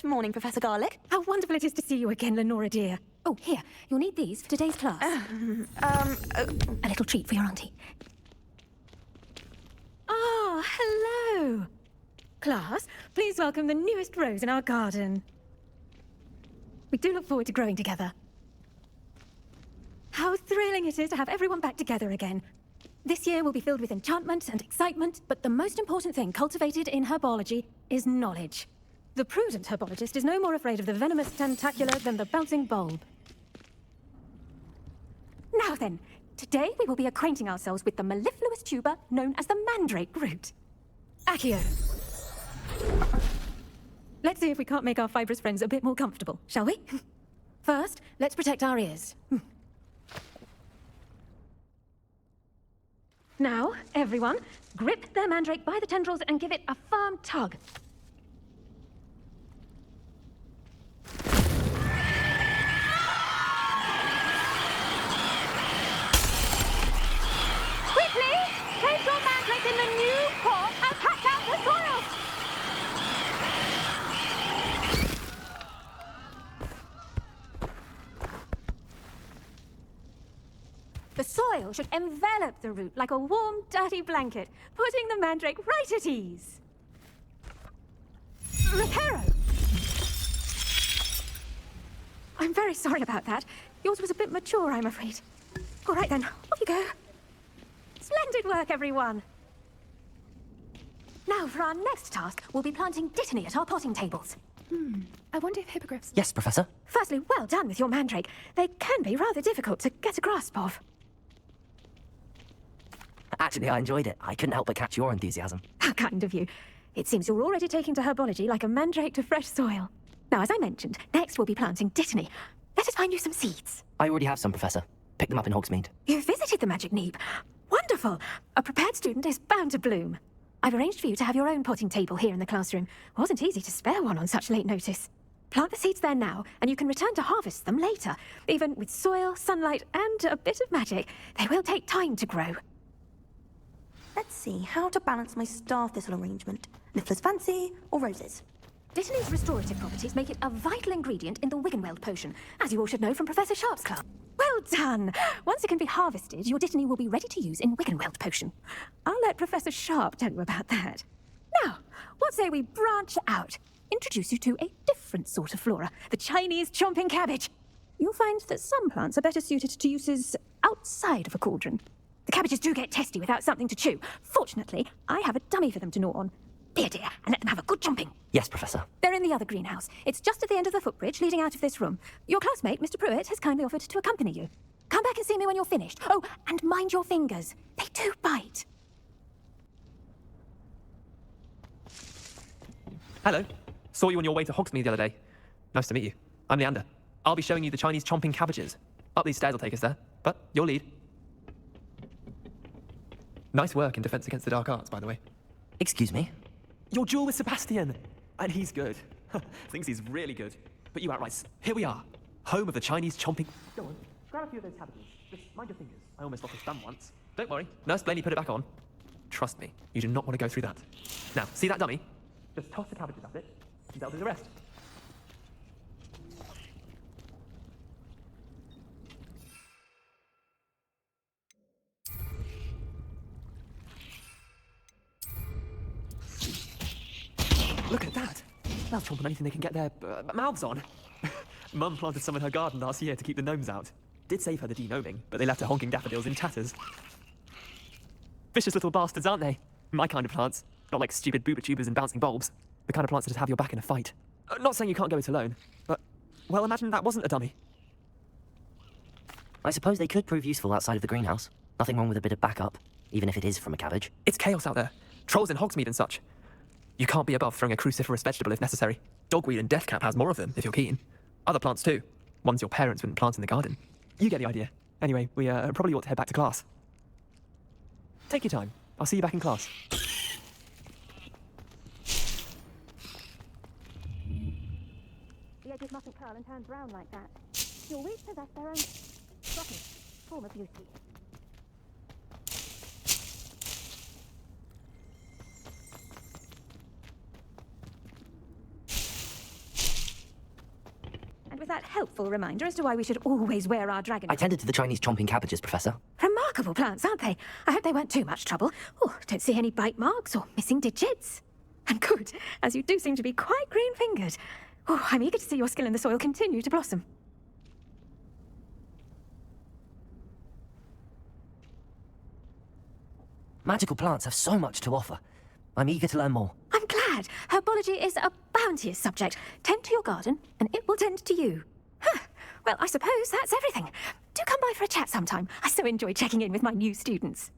Good morning, Professor Garlick. How wonderful it is to see you again, Lenora dear. Oh, here, you'll need these for today's class. A little treat for your auntie. Ah, hello. Class, please welcome the newest rose in our garden. We do look forward to growing together. How thrilling it is to have everyone back together again. This year will be filled with enchantment and excitement, but the most important thing cultivated in herbology is knowledge. The prudent herbologist is no more afraid of the venomous tentacular than the bouncing bulb. Now then, today we will be acquainting ourselves with the mellifluous tuber known as the mandrake root. Accio. Let's see if we can't make our fibrous friends a bit more comfortable, shall we? First, let's protect our ears. Now, everyone, grip their mandrake by the tendrils and give it a firm tug. Quickly, place your mandrake in the new pot and pack out the soil. The soil should envelop the root like a warm, dirty blanket, putting the mandrake right at ease. Reparo! I'm very sorry about that. Yours was a bit mature, I'm afraid. All right then, off you go. Splendid work, everyone. Now, for our next task, we'll be planting dittany at our potting tables. I wonder if hippogriffs... Yes, Professor. Firstly, well done with your mandrake. They can be rather difficult to get a grasp of. Actually, I enjoyed it. I couldn't help but catch your enthusiasm. How kind of you. It seems you're already taking to herbology like a mandrake to fresh soil. Now, as I mentioned, next we'll be planting dittany. Let us find you some seeds. I already have some, Professor. Picked them up in Hogsmeade. You visited the Magic Neep. Wonderful. A prepared student is bound to bloom. I've arranged for you to have your own potting table here in the classroom. Wasn't easy to spare one on such late notice. Plant the seeds there now, and you can return to harvest them later. Even with soil, sunlight, and a bit of magic, they will take time to grow. Let's see how to balance my star thistle arrangement. Niffler's fancy or roses? Dittany's restorative properties make it a vital ingredient in the Wiggenweld potion, as you all should know from Professor Sharp's class. Well done! Once it can be harvested, your Dittany will be ready to use in Wiggenweld potion. I'll let Professor Sharp tell you about that. Now, what say we branch out? Introduce you to a different sort of flora, the Chinese chomping cabbage. You'll find that some plants are better suited to uses outside of a cauldron. The cabbages do get testy without something to chew. Fortunately, I have a dummy for them to gnaw on. Be a dear, and let them have a good chomping. Yes, Professor. They're in the other greenhouse. It's just at the end of the footbridge leading out of this room. Your classmate, Mr. Pruitt, has kindly offered to accompany you. Come back and see me when you're finished. Oh, and mind your fingers. They do bite. Hello. Saw you on your way to Hogsmeade the other day. Nice to meet you. I'm Leander. I'll be showing you the Chinese chomping cabbages. Up these stairs will take us there, but you'll lead. Nice work in Defense Against the Dark Arts, by the way. Excuse me? Your duel with Sebastian! And he's good. Thinks he's really good. But you outright, here we are. Home of the Chinese chomping... Go on, grab a few of those cabbages. Just mind your fingers. I almost lost a thumb once. Don't worry, Nurse Blaney put it back on. Trust me, you do not want to go through that. Now, see that dummy? Just toss the cabbages at it, and that'll do the rest. Look at that! They'll chomp on anything they can get their mouths on. Mum planted some in her garden last year to keep the gnomes out. Did save her the de-gnoming, but they left her honking daffodils in tatters. Vicious little bastards, aren't they? My kind of plants. Not like stupid booba tubers and bouncing bulbs. The kind of plants that'd have your back in a fight. Not saying you can't go it alone, but... Well, imagine that wasn't a dummy. I suppose they could prove useful outside of the greenhouse. Nothing wrong with a bit of backup, even if it is from a cabbage. It's chaos out there. Trolls in Hogsmeade and such. You can't be above throwing a cruciferous vegetable if necessary. Dogweed and deathcap has more of them, if you're keen. Other plants too. Ones your parents wouldn't plant in the garden. You get the idea. Anyway, we probably ought to head back to class. Take your time. I'll see you back in class. The edges mustn't curl and turn brown like that. Your weeds possess their own form of beauty. that helpful reminder as to why we should always wear our dragon. I tended to the Chinese chomping cabbages, Professor. Remarkable plants, aren't they? I hope they weren't too much trouble. Oh, don't see any bite marks or missing digits. And good, as you do seem to be quite green-fingered. Oh, I'm eager to see your skill in the soil continue to blossom. Magical plants have so much to offer. I'm eager to learn more. I'm glad. Herbology is a bounteous subject. Tend to your garden, and it will tend to you. Huh. Well, I suppose that's everything. Do come by for a chat sometime. I so enjoy checking in with my new students.